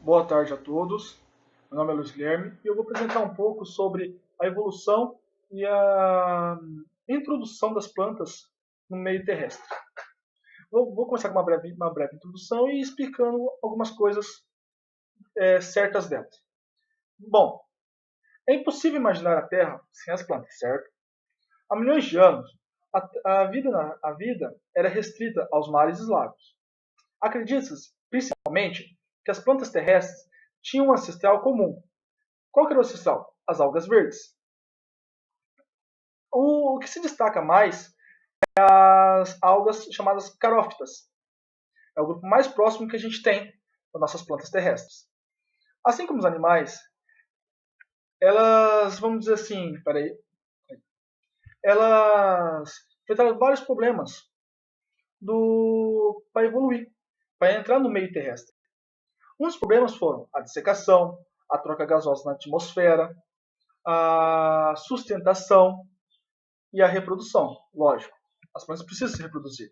Boa tarde a todos. Meu nome é Luiz Guilherme e eu vou apresentar um pouco sobre a evolução e a introdução das plantas no meio terrestre. Vou começar com uma breve introdução e explicando algumas coisas certas delas. Bom, é impossível imaginar a Terra sem as plantas, certo? Há milhões de anos, a vida era restrita aos mares e lagos. Acredita-se, principalmente, que as plantas terrestres tinham um ancestral comum. Qual que era o ancestral? As algas verdes. O que se destaca mais é as algas chamadas carófitas. É o grupo mais próximo que a gente tem das nossas plantas terrestres. Assim como os animais, elas, vamos dizer assim, elas enfrentaram vários problemas para evoluir, para entrar no meio terrestre. Um dos problemas foram a dissecação, a troca gasosa na atmosfera, a sustentação e a reprodução. Lógico, as plantas precisam se reproduzir.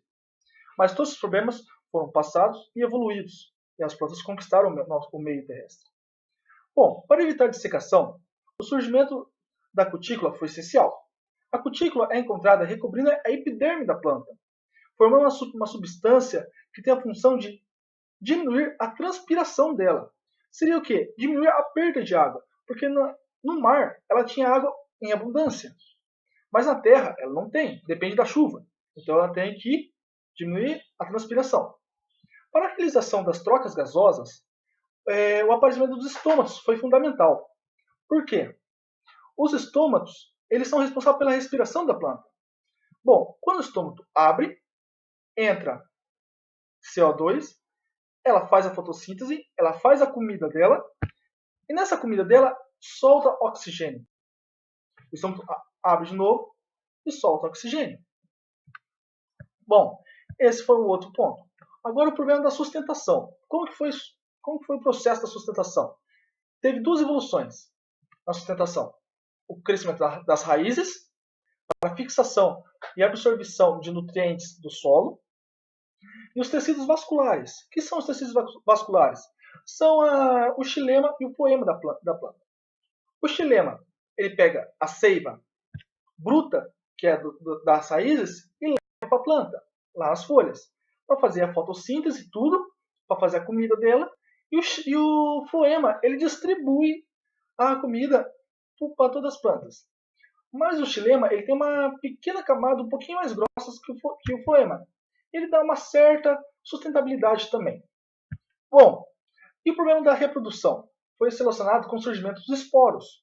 Mas todos os problemas foram passados e evoluídos, e as plantas conquistaram o meio terrestre. Bom, para evitar a dissecação, o surgimento da cutícula foi essencial. A cutícula é encontrada recobrindo a epiderme da planta, formando uma substância que tem a função de diminuir a transpiração dela. Seria o quê? Diminuir a perda de água, porque no mar ela tinha água em abundância, mas na terra ela não tem, depende da chuva. Então ela tem que diminuir a transpiração. Para a realização das trocas gasosas, o aparecimento dos estômatos foi fundamental. Por quê? Os estômatos eles são responsáveis pela respiração da planta. Bom, quando o estômato abre, entra CO2, ela faz a fotossíntese, ela faz a comida dela, e nessa comida dela solta oxigênio. O estômago abre de novo e solta oxigênio. Bom, esse foi o outro ponto. Agora o problema da sustentação. Como que foi o processo da sustentação? Teve duas evoluções na sustentação. O crescimento das raízes, a fixação e absorção de nutrientes do solo, e os tecidos vasculares. O que são os tecidos vasculares? São o xilema e o floema da planta. O xilema, ele pega a seiva bruta, que é das raízes, e leva para a planta, lá nas folhas, para fazer a fotossíntese e tudo, para fazer a comida dela, e o floema, ele distribui a comida para todas as plantas. Mas o xilema, ele tem uma pequena camada um pouquinho mais grossa que o floema. Ele dá uma certa sustentabilidade também. Bom, e o problema da reprodução? Foi relacionado com o surgimento dos esporos.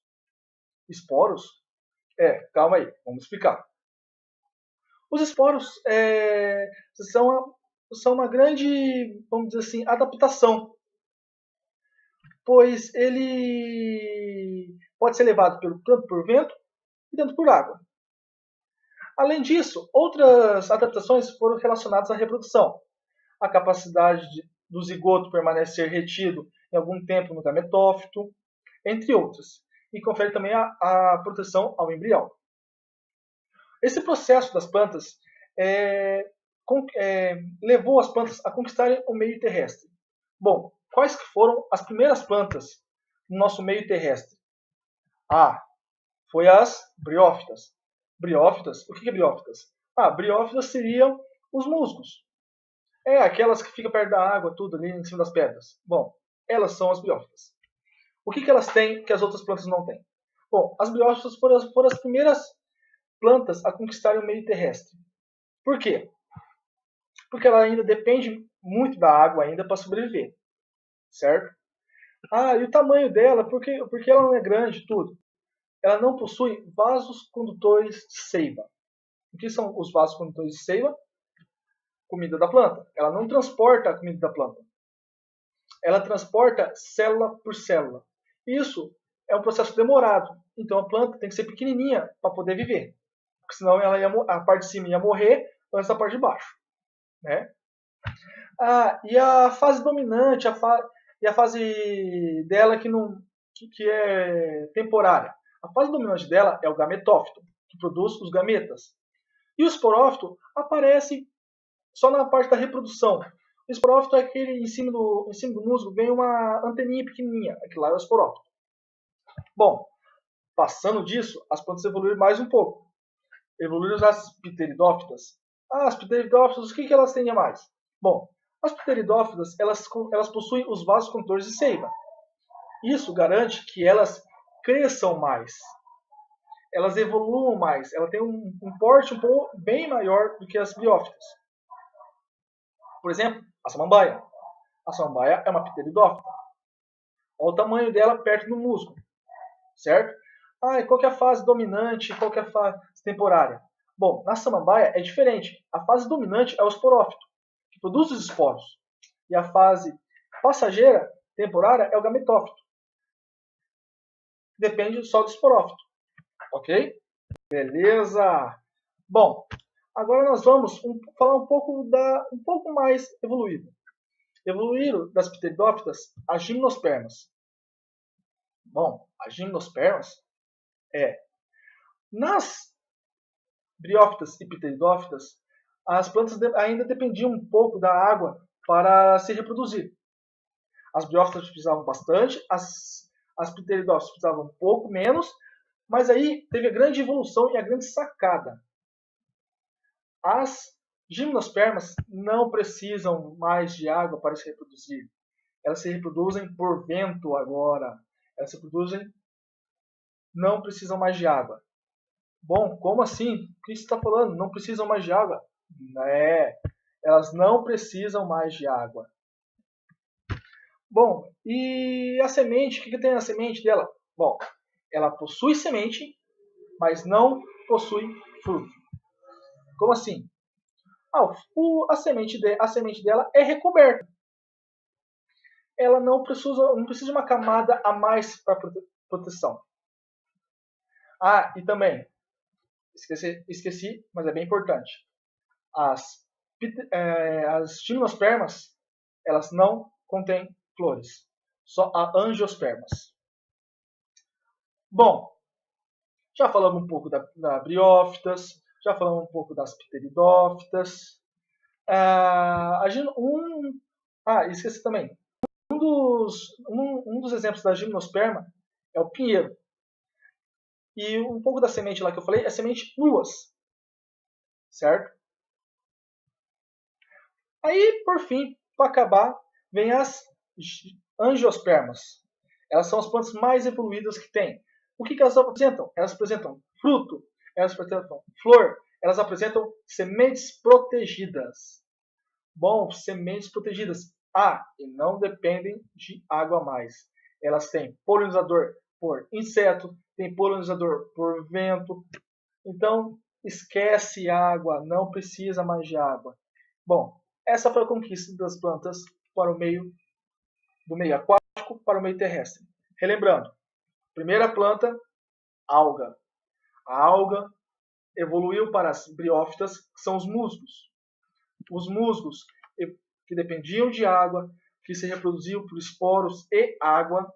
Esporos? Calma aí, vamos explicar. Os esporos são uma grande, vamos dizer assim, adaptação, pois ele pode ser levado tanto por vento e tanto por água. Além disso, outras adaptações foram relacionadas à reprodução. A capacidade do zigoto permanecer retido em algum tempo no gametófito, entre outras. E confere também a proteção ao embrião. Esse processo das plantas levou as plantas a conquistarem o meio terrestre. Bom, quais que foram as primeiras plantas no nosso meio terrestre? Foi as briófitas. Briófitas? O que é briófitas? Briófitas seriam os musgos. Aquelas que ficam perto da água, tudo ali em cima das pedras. Bom, elas são as briófitas. O que elas têm que as outras plantas não têm? Bom, as briófitas foram as primeiras plantas a conquistarem o meio terrestre. Por quê? Porque ela ainda depende muito da água ainda para sobreviver. Certo? E o tamanho dela, porque ela não é grande, tudo. Ela não possui vasos condutores de seiva. O que são os vasos condutores de seiva? Comida da planta. Ela não transporta a comida da planta. Ela transporta célula por célula. Isso é um processo demorado. Então a planta tem que ser pequenininha para poder viver. Porque senão a parte de cima ia morrer antes da parte de baixo. Né? E a fase dominante, e a fase dela que é temporária. A fase dominante dela é o gametófito, que produz os gametas. E o esporófito aparece só na parte da reprodução, O esporófito é aquele em cima do musgo, vem uma anteninha pequenininha. Aquilo lá é o esporófito. Bom, passando disso, as plantas evoluíram mais um pouco. Evoluíram as pteridófitas. As pteridófitas, o que elas têm a mais? Bom, as pteridófitas, elas possuem os vasos condutores de seiva. Isso garante que elas cresçam mais. Elas evoluam mais. Ela tem um porte um pouco bem maior do que as briófitas. Por exemplo, a samambaia. A samambaia é uma pteridófita. Olha o tamanho dela perto do musgo. Certo? Qual que é a fase dominante? Qual que é a fase temporária? Bom, na samambaia é diferente. A fase dominante é o esporófito, que produz os esporos. E a fase passageira, temporária, é o gametófito. Depende só do esporófito. Ok? Beleza! Bom, agora nós vamos falar um pouco mais evoluído. Evoluíram das pteridófitas as gimnospermas. Bom, as gimnospermas nas briófitas e pteridófitas, as plantas ainda dependiam um pouco da água para se reproduzir. As briófitas precisavam bastante, as pteridófitas precisavam um pouco menos, mas aí teve a grande evolução e a grande sacada. As gimnospermas não precisam mais de água para se reproduzir. Elas se reproduzem por vento agora. Elas se reproduzem, não precisam mais de água. Bom, como assim? O que você está falando? Não precisam mais de água? Elas não precisam mais de água. Bom, e a semente? O que tem na semente dela? Bom, ela possui semente, mas não possui fruto. Como assim? A semente dela é recoberta. Ela não precisa de uma camada a mais para proteção. E também, esqueci, mas é bem importante. As gimnospermas, elas não contêm flores. Só a angiospermas. Bom, já falamos um pouco da briófitas, já falamos um pouco das pteridófitas. Esqueci também. Um dos exemplos da gimnosperma é o pinheiro. E um pouco da semente lá que eu falei é semente nuas. Certo? Aí, por fim, para acabar, vem as angiospermas. Elas são as plantas mais evoluídas que tem. O que elas apresentam? Elas apresentam fruto, elas apresentam flor, elas apresentam sementes protegidas. Bom, sementes protegidas. E não dependem de água a mais. Elas têm polinizador por inseto, tem polinizador por vento. Então, esquece água, não precisa mais de água. Bom, essa foi a conquista das plantas para o meio do meio aquático para o meio terrestre. Relembrando, primeira planta, alga. A alga evoluiu para as briófitas, que são os musgos. Os musgos que dependiam de água, que se reproduziam por esporos e água,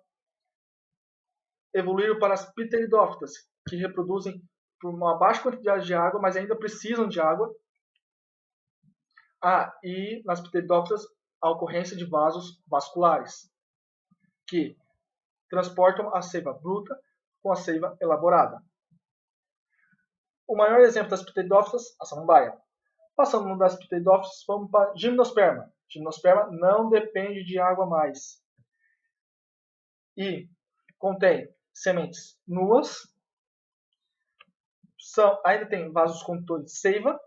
evoluíram para as pteridófitas, que reproduzem por uma baixa quantidade de água, mas ainda precisam de água. E nas pteridófitas, a ocorrência de vasos vasculares, que transportam a seiva bruta com a seiva elaborada. O maior exemplo das pteridófitas, a samambaia. Passando das pteridófitas, vamos para a gimnosperma. Gimnosperma não depende de água mais. E contém sementes nuas, ainda tem vasos condutores de seiva,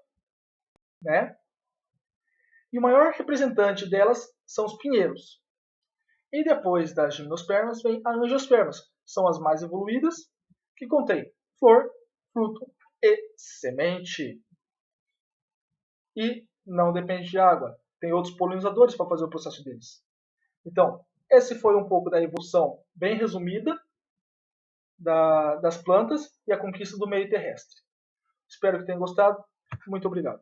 né? E o maior representante delas são os pinheiros. E depois das gimnospermas vem as angiospermas. São as mais evoluídas, que contém flor, fruto e semente. E não depende de água. Tem outros polinizadores para fazer o processo deles. Então, esse foi um pouco da evolução bem resumida das plantas e a conquista do meio terrestre. Espero que tenham gostado. Muito obrigado.